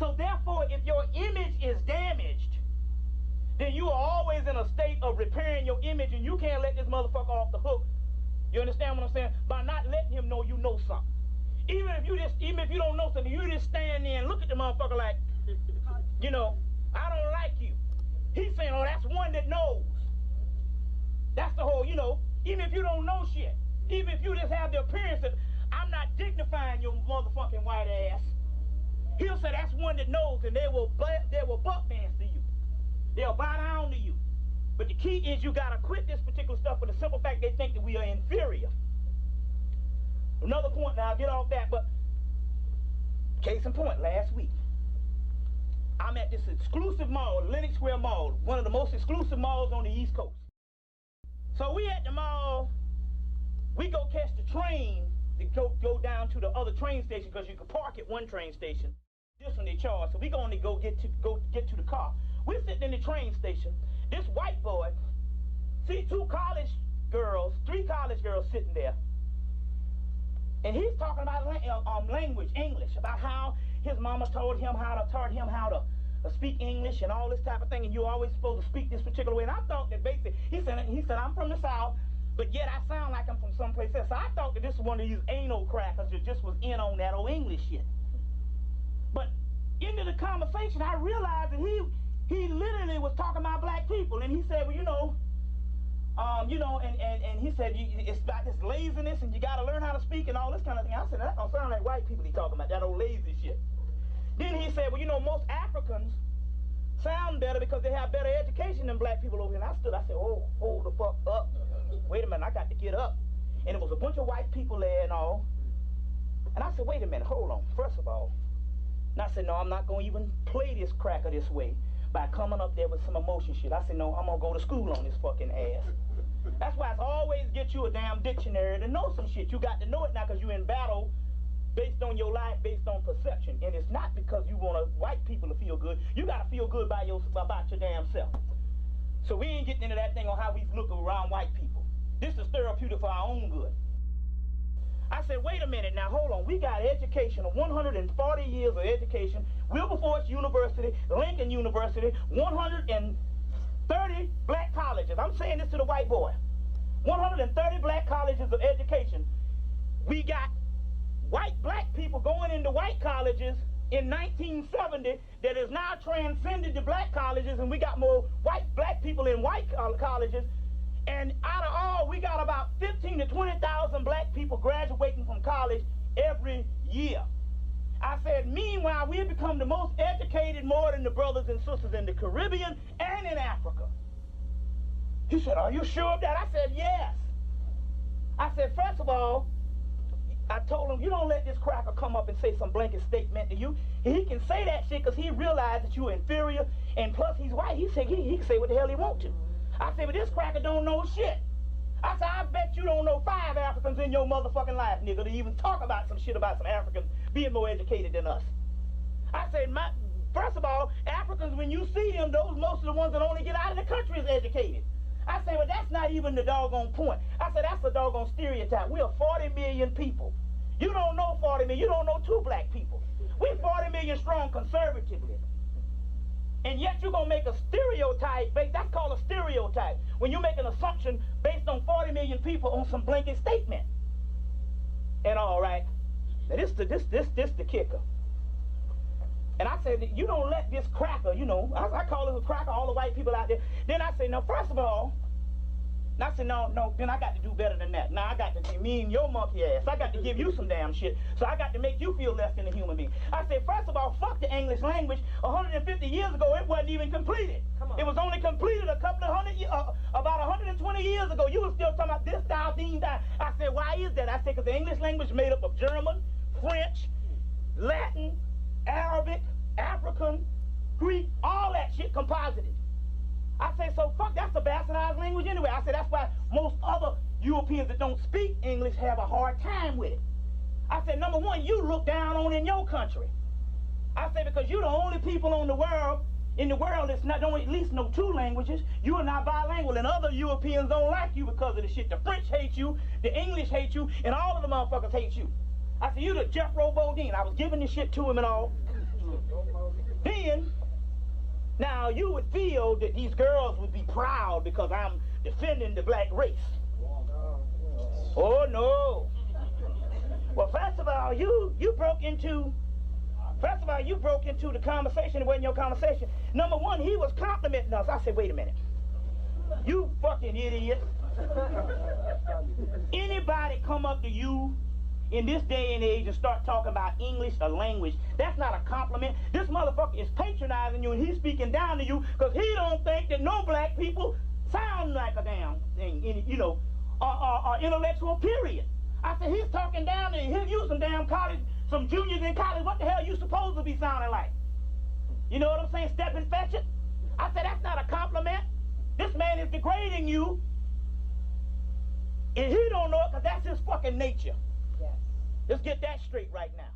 So therefore, if your image is damaged, then you are always in a state of repairing your image, and you can't let this motherfucker off the hook. You understand what I'm saying? By not letting him know you know something. Even if you don't know something, you just stand there and look at the motherfucker like, you know, I don't like you. He's saying, oh, that's one that knows. That's the whole, you know, even if you don't know shit, even if you just have the appearance of, I'm not dignifying your motherfucking white ass. He'll say that's one that knows, and they will buck dance to you. They'll bow down to you. But the key is you gotta quit this particular stuff for the simple fact they think that we are inferior. Another point, now I'll get off that, but case in point, last week, I'm at this exclusive mall, Lenox Square Mall, one of the most exclusive malls on the East Coast. So we at the mall, we go catch the train to go down to the other train station, because you can park at one train station. This one they charge, so we gonna go get to the car. We're sitting in the train station. This white boy, see three college girls sitting there. And he's talking about language, English, about how his mama taught him how to speak English and all this type of thing, and you're always supposed to speak this particular way. And I thought that basically, he said I'm from the South, but yet I sound like I'm from someplace else. So I thought that this was one of these anal crackers that just was in on that old English shit. But into the conversation, I realized that he literally was talking about black people, and he said, well, and he said, it's about this laziness, and you got to learn how to speak and all this kind of thing. I said, that don't sound like white people he talking about, that old lazy shit. Then he said, well, most Africans sound better because they have better education than black people over here. And I said, oh, hold the fuck up. Wait a minute, I got to get up. And it was a bunch of white people there and all. And I said, wait a minute, hold on. First of all, and I said, no, I'm not going to even play this cracker this way by coming up there with some emotion shit. I said, no, I'm going to go to school on this fucking ass. That's why it's always get you a damn dictionary to know some shit. You got to know it now because you're in battle based on your life, based on perception. And it's not because you want white people to feel good. You got to feel good about your damn self. So we ain't getting into that thing on how we look around white people. This is therapeutic for our own good. I said, wait a minute now, hold on. We got education, 140 years of education, Wilberforce University, Lincoln University, 130 black colleges. I'm saying this to the white boy. 130 black colleges of education. We got black people going into white colleges in 1970 that has now transcended the black colleges, and we got more black people in white colleges. And out of all, we got about 15 to 20,000 black people graduating from college every year. I said, meanwhile, we've become the most educated more than the brothers and sisters in the Caribbean and in Africa. He said, are you sure of that? I said, yes. I said, first of all, I told him, you don't let this cracker come up and say some blanket statement to you. He can say that shit because he realized that you're inferior, and plus he's white. He said he can say what the hell he wants to. I said, but this cracker don't know shit. I said, I bet you don't know 5 Africans in your motherfucking life, nigga, to even talk about some shit about some Africans being more educated than us. I said, first of all, Africans, when you see them, most of the ones that only get out of the country is educated. I said, well, that's not even the doggone point. I said, that's a doggone stereotype. We are 40 million people. You don't know 40 million. You don't know 2 black people. We're 40 million strong conservatively. And yet you're going to make a stereotype, that's called a stereotype, when you make an assumption based on 40 million people on some blanket statement. And all right, now this the kicker. And I said, you don't let this cracker, I call it a cracker, all the white people out there. Then I said, now first of all, and I said, no, then I got to do better than that. Now I got to mean your monkey ass. I got to give you some damn shit. So I got to make you feel less than a human being. I said, first of all, fuck the English language. 150 years ago, it wasn't even completed. It was only completed about 120 years ago. You were still talking about this, thou, thing, that. I said, why is that? I said, because the English language is made up of German, French, Latin, Arabic, African, Greek, all that shit composited. I say, so fuck, that's a bastardized language anyway. I said, that's why most other Europeans that don't speak English have a hard time with it. I said, number one, you look down on in your country. I said, because you're the only people in the world that's not don't at least know 2 languages. You are not bilingual, and other Europeans don't like you because of the shit. The French hate you, the English hate you, and all of the motherfuckers hate you. I said, you the Jeff Bodine. I was giving this shit to him and all. Then, now you would feel that these girls would be proud because I'm defending the black race. Oh no. Well, first of all, you broke into the conversation. It wasn't your conversation. Number one, he was complimenting us. I said, wait a minute. You fucking idiot. Anybody come up to you in this day and age and start talking about English or language, that's not a compliment. This motherfucker is patronizing you and he's speaking down to you because he don't think that no black people sound like a damn thing, you know, or intellectual, period. I said, he's talking down to you, some damn college, some juniors in college. What the hell you supposed to be sounding like? You know what I'm saying? Step and fetch it. I said, that's not a compliment. This man is degrading you. And he don't know it because that's his fucking nature. Yes. Let's get that straight right now.